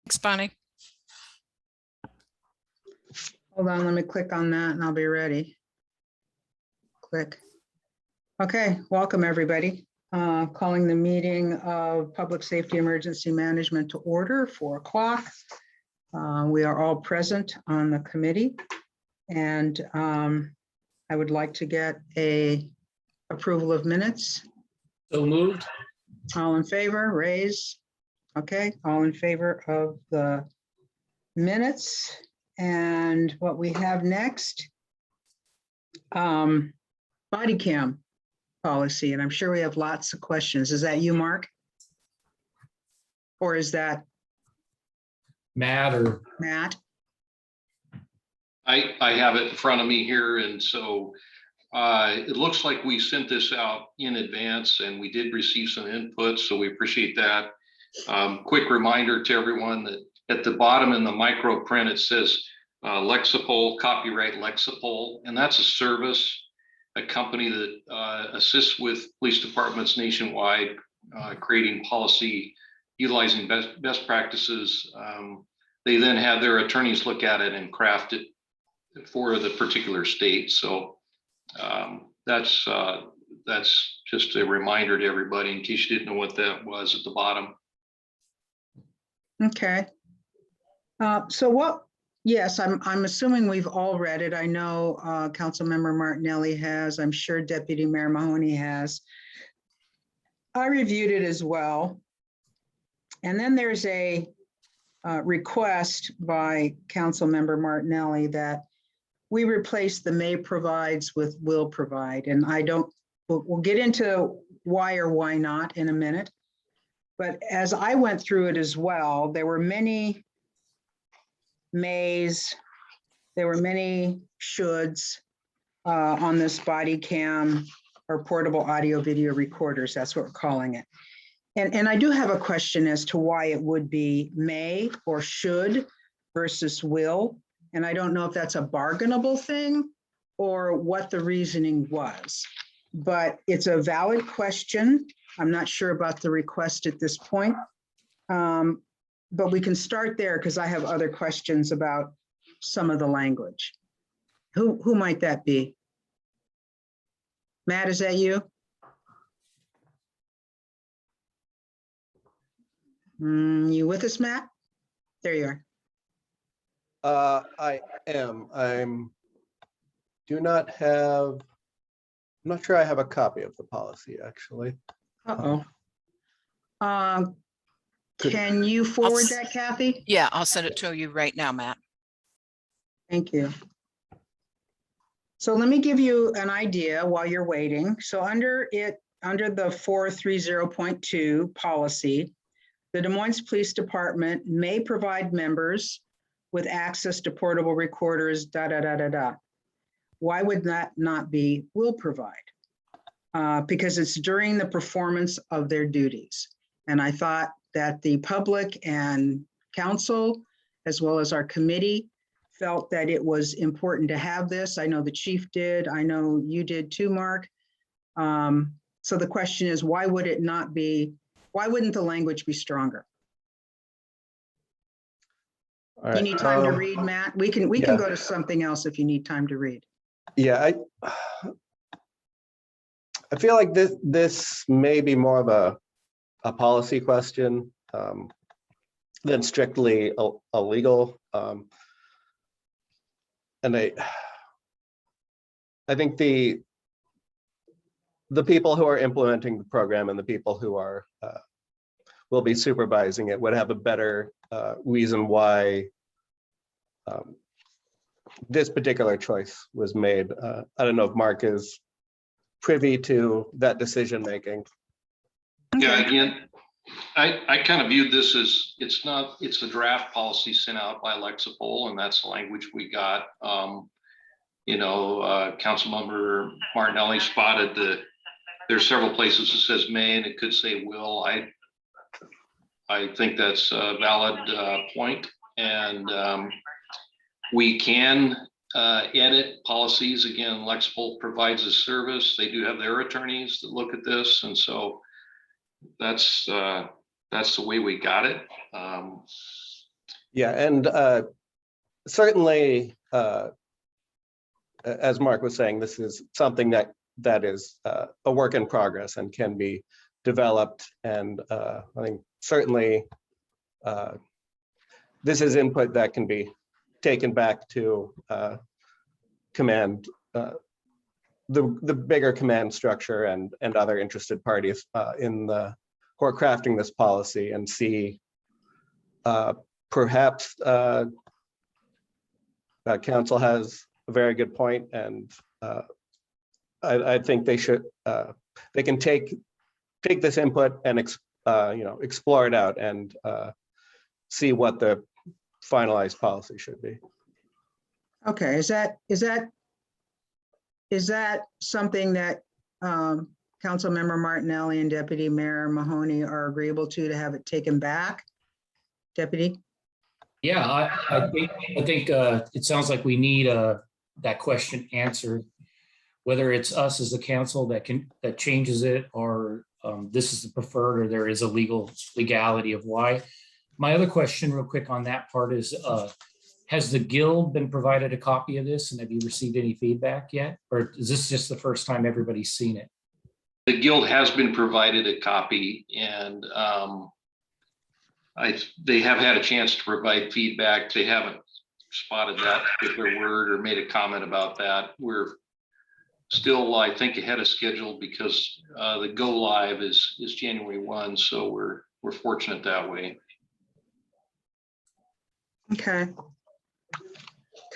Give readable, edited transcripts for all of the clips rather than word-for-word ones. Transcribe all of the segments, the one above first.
Thanks, Bonnie. Hold on, let me click on that and I'll be ready. Click. Okay, welcome everybody. Calling the meeting of Public Safety Emergency Management to order, 4 o'clock. We are all present on the committee, and I would like to get a approval of minutes. So moved. All in favor, raise. Okay, all in favor of the minutes. And what we have next, body cam policy, and I'm sure we have lots of questions. Is that you, Mark? Or is that Matt or Matt? I have it in front of me here, and so it looks like we sent this out in advance and we did receive some input, so we appreciate that. Quick reminder to everyone that at the bottom in the micro print it says Lexipol, copyright Lexipol, and that's a service, a company that assists with police departments nationwide, creating policy, utilizing best practices. They then have their attorneys look at it and craft it for the particular state. So that's just a reminder to everybody in case you didn't know what that was at the bottom. Okay. So what, yes, I'm assuming we've all read it. I know Councilmember Martinelli has, I'm sure Deputy Mayor Mahoney has. I reviewed it as well. And then there's a request by Councilmember Martinelli that we replace the may provides with will provide. And we'll get into why or why not in a minute. But as I went through it as well, there were many mays, there were many shoulds on this body cam or portable audio video recorders. That's what we're calling it. And I do have a question as to why it would be may or should versus will. And I don't know if that's a bargainable thing or what the reasoning was, but it's a valid question. I'm not sure about the request at this point, but we can start there because I have other questions about some of the language. Who might that be? Matt, is that you? You with us, Matt? There you are. I am. I'm not sure I have a copy of the policy, actually. Uh-oh. Can you forward that, Kathy? Yeah, I'll send it to you right now, Matt. Thank you. So let me give you an idea while you're waiting. So under the 430.2 policy, the Des Moines Police Department may provide members with access to portable recorders, Why would that not be will provide? Because it's during the performance of their duties. And I thought that the public and council, as well as our committee, felt that it was important to have this. I know the chief did. I know you did too, Mark. So the question is, why wouldn't the language be stronger? All right. You need time to read, Matt? We can go to something else if you need time to read. Yeah, I feel like this may be more of a policy question than strictly a legal. And I think the people who are implementing the program and the people who are will be supervising it would have a better reason why this particular choice was made. I don't know if Mark is privy to that decision making. Yeah, again, I kind of viewed this as it's a draft policy sent out by Lexipol, and that's the language we got. Councilmember Martinelli spotted there's several places it says may and it could say will. I think that's a valid point, and we can edit policies. Again, Lexipol provides a service. They do have their attorneys that look at this, and so that's the way we got it. Yeah, and certainly, as Mark was saying, this is something that is a work in progress and can be developed. And I think certainly this is input that can be taken back to command, the bigger command structure and other interested parties who are crafting this policy, and see perhaps council has a very good point, and I think they should they can take this input and explore it out and see what the finalized policy should be. Okay, is that something that Councilmember Martinelli and Deputy Mayor Mahoney are agreeable to have it taken back? Deputy? Yeah, I think it sounds like we need that question answered, whether it's us as the council that changes it, or this is the preferred, or there is a legality of why. My other question real quick on that part is, has the guild been provided a copy of this, and have you received any feedback yet? Or is this just the first time everybody's seen it? The guild has been provided a copy, and they have had a chance to provide feedback. They haven't spotted that particular word or made a comment about that. We're still, I think, ahead of schedule because the go live is January 1, so we're fortunate that way. Okay.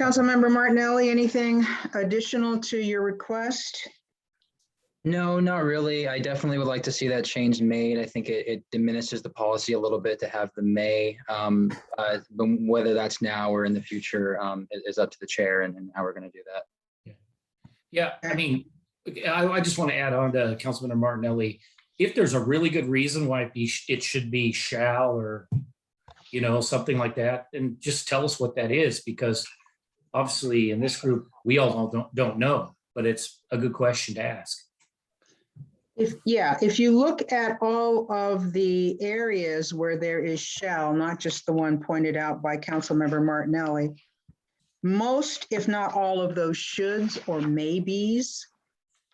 Councilmember Martinelli, anything additional to your request? No, not really. I definitely would like to see that change made. I think it diminishes the policy a little bit to have the may, but whether that's now or in the future is up to the chair and how we're going to do that. Yeah, I mean, I just want to add on to Councilmember Martinelli. If there's a really good reason why it should be shall, or something like that, and just tell us what that is, because obviously in this group we all don't know, but it's a good question to ask. If you look at all of the areas where there is shall, not just the one pointed out by Councilmember Martinelli, most, if not all of those shoulds or maybes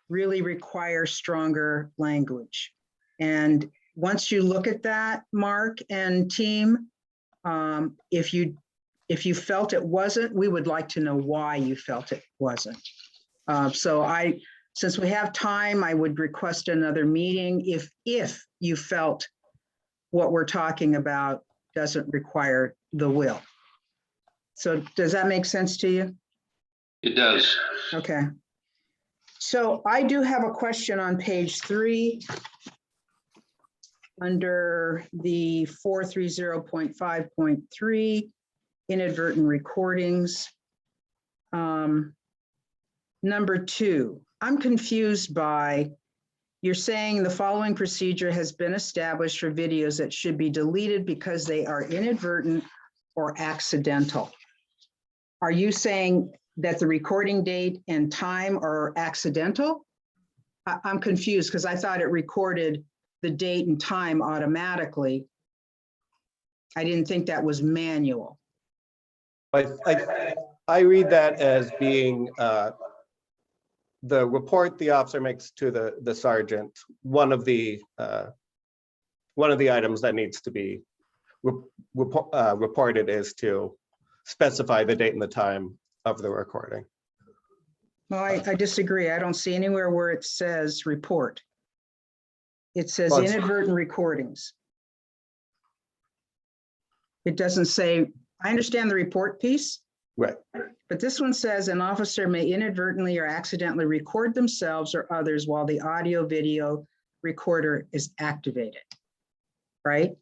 really require stronger language. And once you look at that, Mark and team, if you felt it wasn't, we would like to know why you felt it wasn't. Since we have time, I would request another meeting if you felt what we're talking about doesn't require the will. So does that make sense to you? It does. Okay. So I do have a question on page 3 under the 430.5.3 inadvertent recordings. Number 2, I'm confused by, you're saying the following procedure has been established for videos that should be deleted because they are inadvertent or accidental. Are you saying that the recording date and time are accidental? I'm confused because I thought it recorded the date and time automatically. I didn't think that was manual. I read that as being the report the officer makes to the sergeant. One of the items that needs to be reported is to specify the date and the time of the recording. Well, I disagree. I don't see anywhere where it says report. It says Well, inadvertent recordings. It doesn't say, I understand the report piece. Right. But this one says an officer may inadvertently or accidentally record themselves or others while the audio video recorder is activated. Right?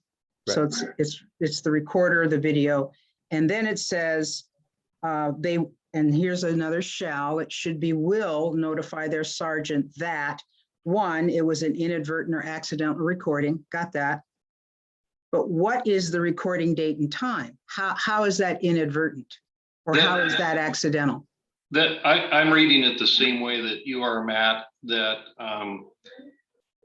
So it's the recorder, the video, and then it says and here's another shall, it should be will notify their sergeant that 1, it was an inadvertent or accidental recording. Got that. But what is the recording date and time? How is that inadvertent? Or how is that accidental? That I'm reading it the same way that you are, Matt, that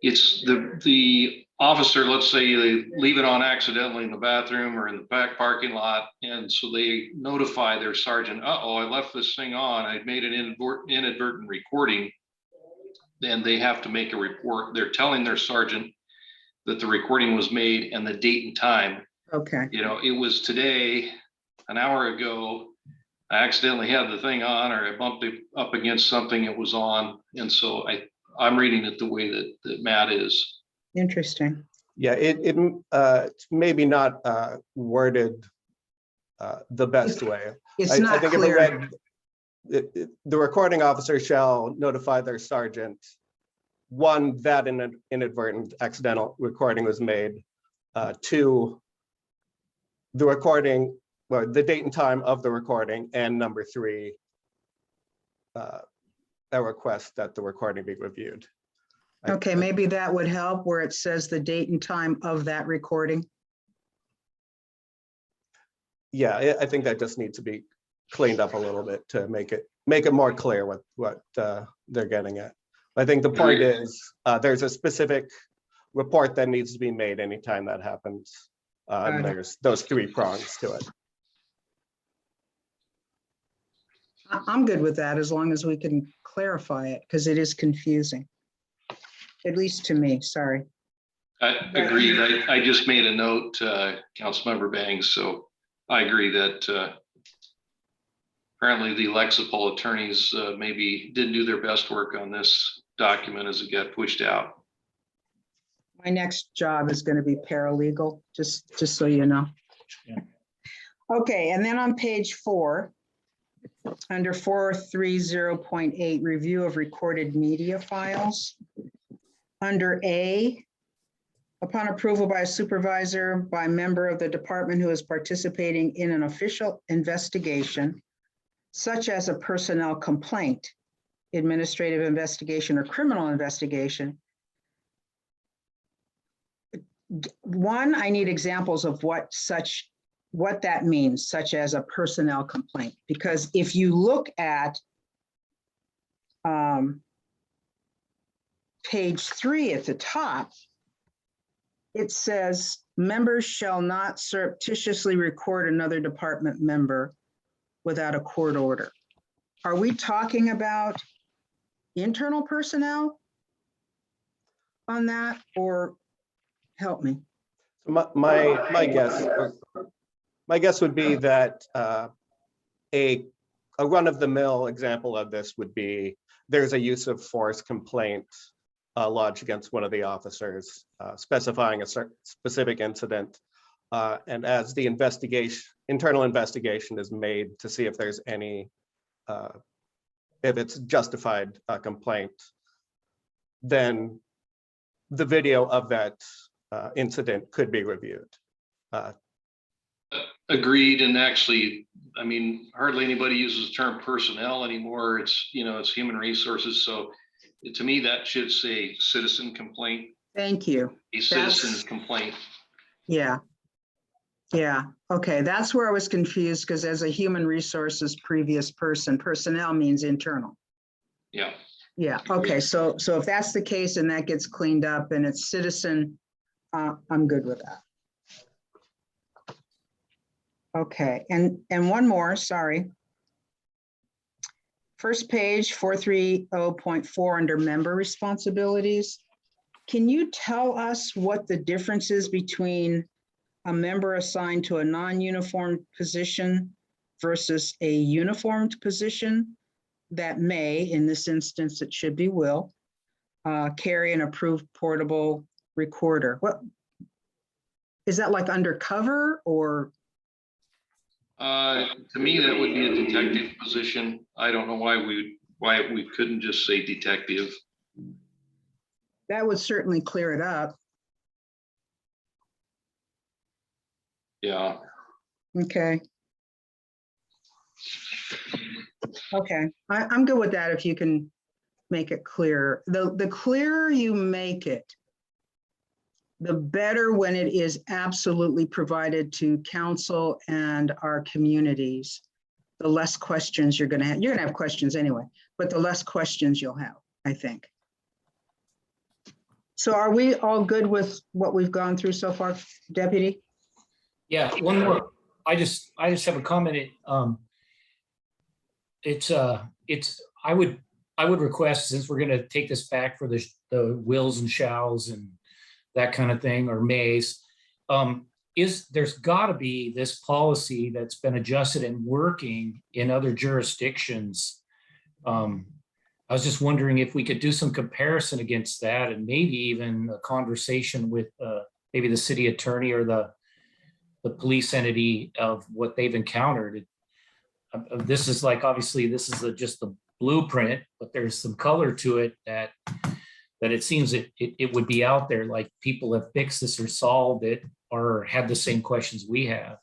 it's the officer, let's say they leave it on accidentally in the bathroom or in the back parking lot. And so they notify their sergeant, uh-oh, I left this thing on. I made an inadvertent recording. Then they have to make a report. They're telling their sergeant that the recording was made and the date and time. Okay, You know, it was today, an hour ago, I accidentally had the thing on, or I bumped it up against something it was on. And so I'm reading it the way that Matt is. interesting. Yeah, it's maybe not worded the best way. It's I not think if it clear. read, the recording officer shall notify their sergeant, one, that an inadvertent accidental recording was made, two, the recording, well, the date and time of the recording, and number three, a request that the recording be reviewed. Okay, maybe that would help where it says the date and time of that recording. Yeah, I think that just needs to be cleaned up a little bit to make it more clear what they're getting at. I think the point is there's a specific report that needs to be made anytime that happens. And there's those three prongs to it. I'm good with that as long as we can clarify it because it is confusing. At least to me, sorry. I agreed. I just made a note, Councilmember Bangs, so I agree that apparently the Lexipol attorneys maybe didn't do their best work on this document as it got pushed out. My next job is going to be paralegal, just so you know. Yeah. Okay, and then on page 4, under 430.8, review of recorded media files. Under A, upon approval by a supervisor, by a member of the department who is participating in an official investigation, such as a personnel complaint, administrative investigation, or criminal investigation. One, I need examples of what that means, such as a personnel complaint, because if you look at page 3 at the top, it says members shall not surreptitiously record another department member without a court order. Are we talking about internal personnel on that, or help me? My guess would be that a run-of-the-mill example of this would be there's a use of force complaint lodged against one of the officers, specifying a specific incident, and as the internal investigation is made to see if there's any, if it's justified complaint, then the video of that incident could be reviewed. Agreed. And actually, I mean, hardly anybody uses the term personnel anymore. It's, you know, it's human resources. So to me, that should say citizen complaint. Thank you. A citizen complaint. Yeah. Yeah. Okay. That's where I was confused, because as a human resources previous person, personnel means internal. Yeah. Yeah. Okay. So if that's the case and that gets cleaned up and it's citizen, I'm good with that. Okay. And one more, sorry. First page 430.4 under member responsibilities. Can you tell us what the difference is between a member assigned to a non-uniformed position versus a uniformed position that may, in this instance, it should be will, carry an approved portable recorder? What is that, like undercover or? To me, that would be a detective position. I don't know why we couldn't just say detective. That would certainly clear it up. Yeah. Okay. Okay, I'm good with that if you can make it clear. The clearer you make it, the better when it is absolutely provided to council and our communities, the less questions you're gonna have. You're gonna have questions anyway, but the less questions you'll have, I think. So are we all good with what we've gone through so far, Deputy? Yeah, one more. I just have a comment. I would request, since we're gonna take this back for the wills and shalls and that kind of thing, or mays, there's gotta be this policy that's been adjusted and working in other jurisdictions. I was just wondering if we could do some comparison against that, and maybe even a conversation with maybe the city attorney or the police entity of what they've encountered. This is like, obviously, this is just the blueprint, but there's some color to it that it seems it would be out there, like people have fixed this or solved it or had the same questions we have.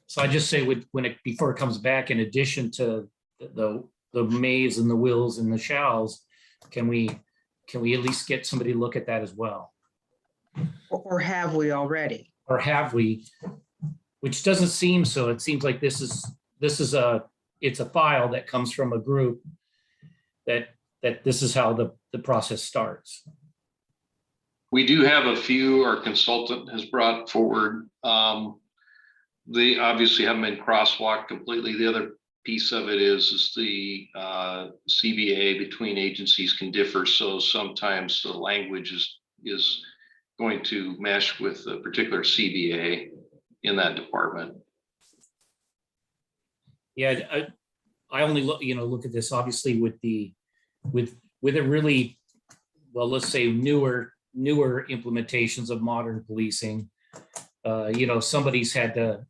So I just say before it comes back, in addition to the mays and the wills and the shalls, can we at least get somebody to look at that as well? Or have we already? Or have we? Which doesn't seem so. It seems like it's a file that comes from a group that this is how the process starts. We do have a few our consultant has brought forward. They obviously haven't been crosswalked completely. The other piece of it is the CBA between agencies can differ. So sometimes the language is going to mesh with a particular CBA in that department. Yeah, I only look at this obviously with a really, well, let's say newer implementations of modern policing. Somebody's had to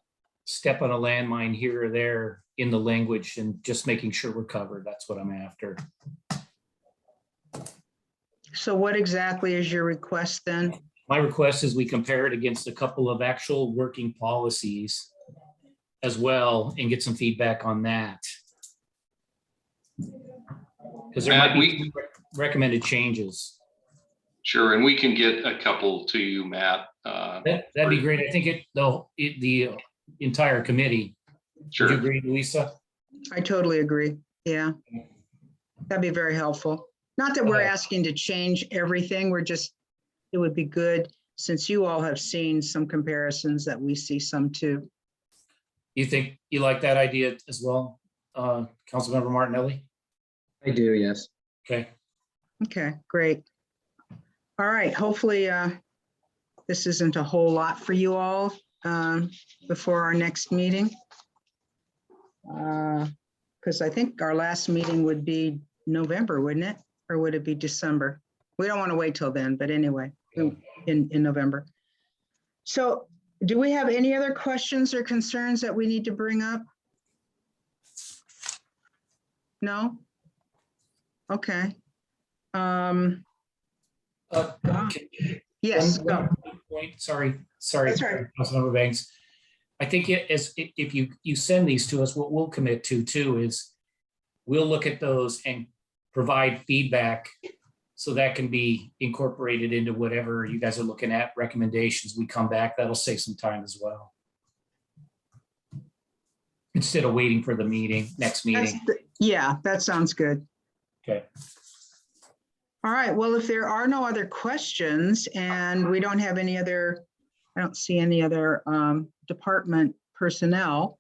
step on a landmine here or there in the language, and just making sure we're covered. That's what I'm after. So what exactly is your request then? My request is we compare it against a couple of actual working policies as well and get some feedback on that. Because there might be recommended changes. Sure, and we can get a couple to you, Matt. That'd be great. I think the entire committee. Sure. Would you agree, Louisa? I totally agree. Yeah. That'd be very helpful. Not that we're asking to change everything. It would be good, since you all have seen some comparisons, that we see some too. You think you like that idea as well, Councilmember Martinelli? I do, yes. Okay. Okay, great. All right, hopefully this isn't a whole lot for you all before our next meeting. Because I think our last meeting would be November, wouldn't it? Or would it be December? We don't want to wait till then, but anyway, in November. So do we have any other questions or concerns that we need to bring up? No? Okay. Yes, go. Point. Sorry, That's right. Councilmember Banks. I think if you send these to us, what we'll commit to too is we'll look at those and provide feedback, so that can be incorporated into whatever you guys are looking at, recommendations. We come back, that'll save some time as well, instead of waiting for the next meeting. Yeah, that sounds good. Okay. All right, well, if there are no other questions and we don't have any other, I don't see any other department personnel,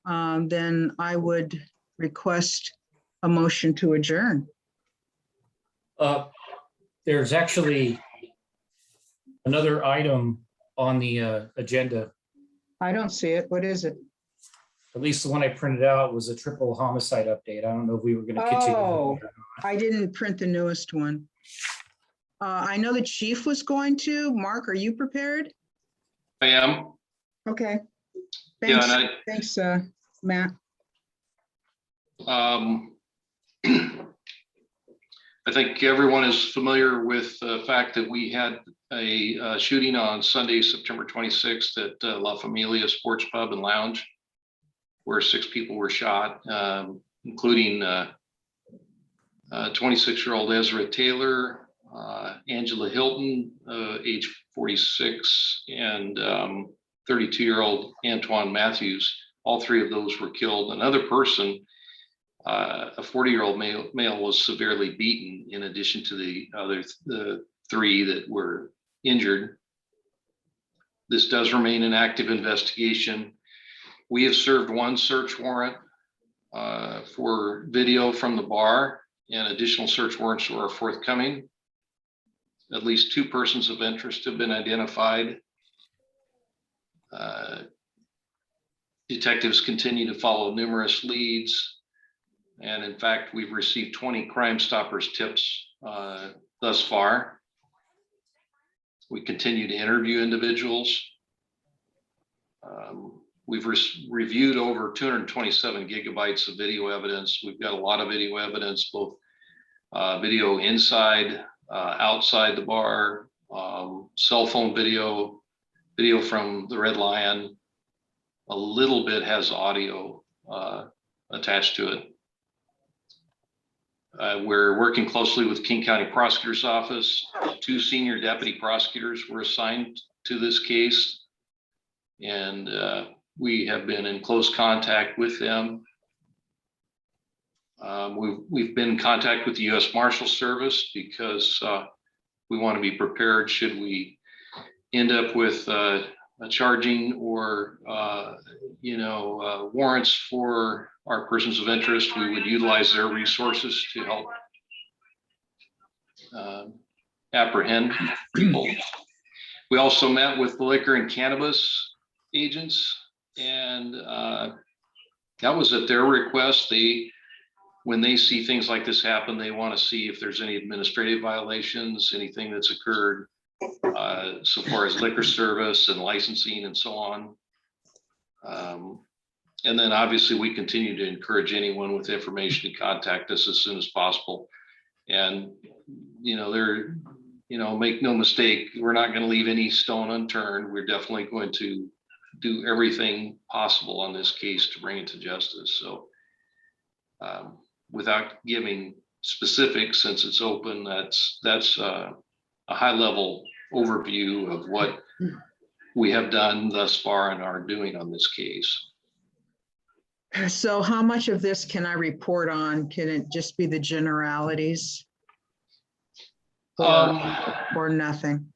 then I would request a motion to adjourn. There's actually another item on the agenda. I don't see it. What is it? At least the one I printed out was a triple homicide update. I don't know if we were going to continue. Oh, I didn't print the newest one. I know the chief was going to. Mark, are you prepared? I am. Okay. Yeah, Thanks, Matt. I think everyone is familiar with the fact that we had a shooting on Sunday, September 26th at La Familia Sports Pub and Lounge, where 6 people were shot, including 26-year-old Ezra Taylor, Angela Hilton, age 46, and 32-year-old Antoine Matthews. All 3 of those were killed. Another person, a 40-year-old male was severely beaten, in addition to the 3 that were injured. This does remain an active investigation. We have served 1 search warrant for video from the bar, and additional search warrants are forthcoming. At least 2 persons of interest have been identified. Detectives continue to follow numerous leads. And in fact, we've received 20 Crime Stoppers tips thus far. We continue to interview individuals. We've reviewed over 227 gigabytes of video evidence. We've got a lot of video evidence, both video inside, outside the bar, cell phone video, video from the Red Lion. A little bit has audio attached to it. We're working closely with King County Prosecutor's Office. 2 senior deputy prosecutors were assigned to this case, and we have been in close contact with them. We've been in contact with the U.S. Marshal Service because we want to be prepared should we end up with a charging or warrants for our persons of interest. We would utilize their resources to help apprehend people. We also met with the liquor and cannabis agents, and that was at their request. When they see things like this happen, they want to see if there's any administrative violations, anything that's occurred so far as liquor service and licensing and so on. And then obviously we continue to encourage anyone with information to contact us as soon as possible. And, make no mistake, we're not going to leave any stone unturned. We're definitely going to do everything possible on this case to bring it to justice. So without giving specifics, since it's open, that's a high level overview of what we have done thus far and are doing on this case. So how much of this can I report on? Can it just be the generalities? Or nothing?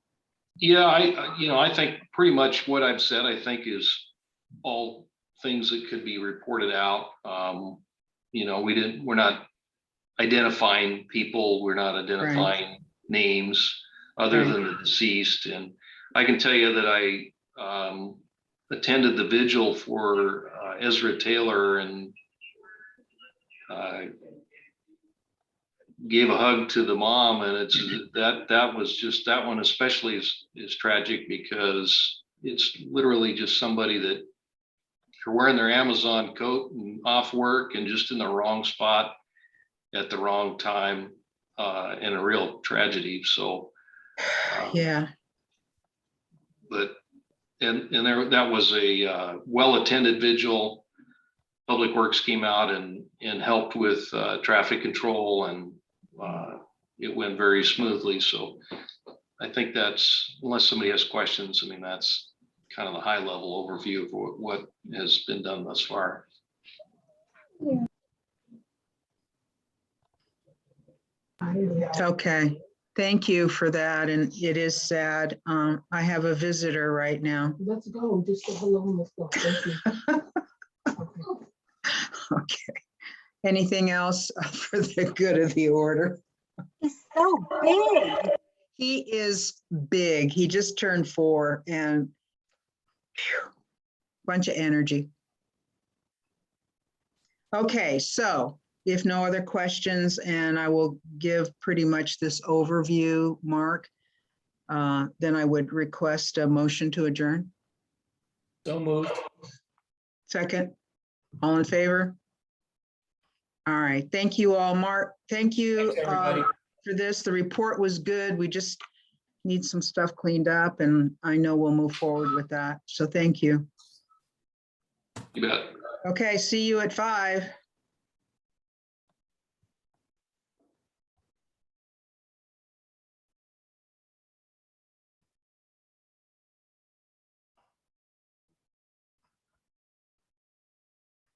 Yeah, I think pretty much what I've said, I think, is all things that could be reported out. We're not identifying people, we're not identifying names other than the deceased. And I can tell you that I attended the vigil for Ezra Taylor and gave a hug to the mom, and it's that one especially is tragic, because it's literally just somebody that are wearing their Amazon coat and off work and just in the wrong spot at the wrong time, and a real tragedy. So Yeah. But that was a well-attended vigil. Public Works came out and helped with traffic control, and it went very smoothly. So I think that's, unless somebody has questions, I mean, that's kind of the high level overview of what has been done thus far. Okay, thank you for that. And it is sad. I have a visitor right now. Let's go. Just say hello and let's go. Thank you. Okay. Anything else for the good of the order? He's so big. He is big. He just turned 4 and bunch of energy. Okay, so if no other questions, and I will give pretty much this overview, Mark, then I would request a motion to adjourn. So moved. Second, all in favor? All right, thank you all. Mark, thank you Thanks, everybody. for this. The report was good. We just need some stuff cleaned up, and I know we'll move forward with that. So thank you. You bet. Okay, see you at 5.